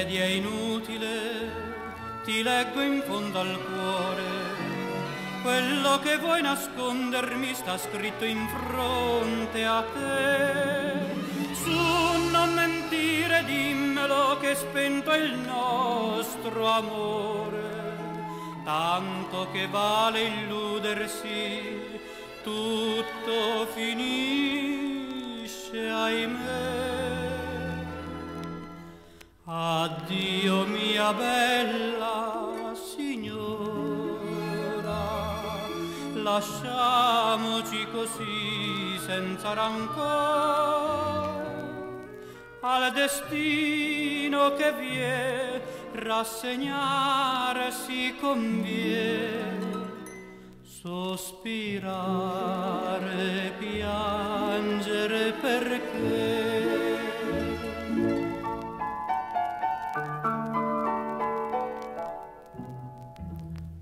tragedia è inutile, ti leggo in fondo al cuore. Quello che vuoi nascondermi sta scritto in fronte a te. Su, non mentire, dimmelo che spento è il nostro amore. Tanto che vale illudersi, tutto finisce, ahimè. Addio mia bella signora, lasciamoci così senza rancor. Al destino che vie rassegnarsi conviene, sospirare, piangere perché.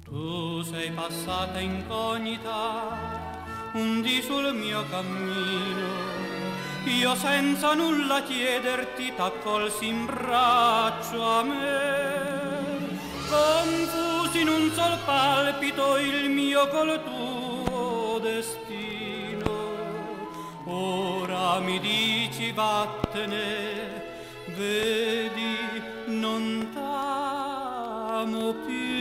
Tu sei passata incognita un dì sul mio cammino, io senza nulla chiederti t'accolsi in braccio a me. Confusi in un sol palpito il mio col tuo destino. Ora mi dici vattene, vedi non t'amo più.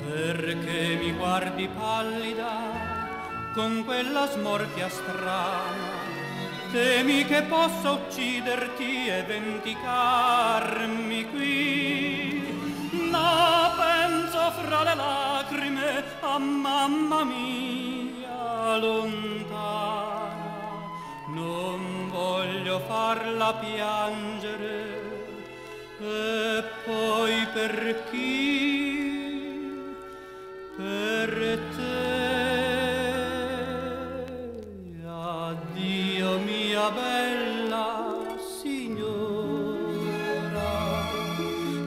Perché mi guardi pallida con quella smorfia strana? Temi che possa ucciderti e vendicarmi qui. No, penso fra le lacrime a mamma mia lontana. Non voglio farla piangere. E poi per chi? Per te. Addio mia bella signora,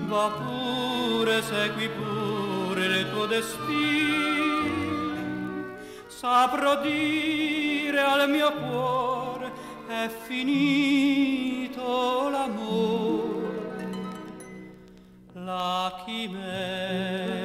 va pure, segui pure il tuo destino. Saprò dire al mio cuore è finito l'amore, la chimera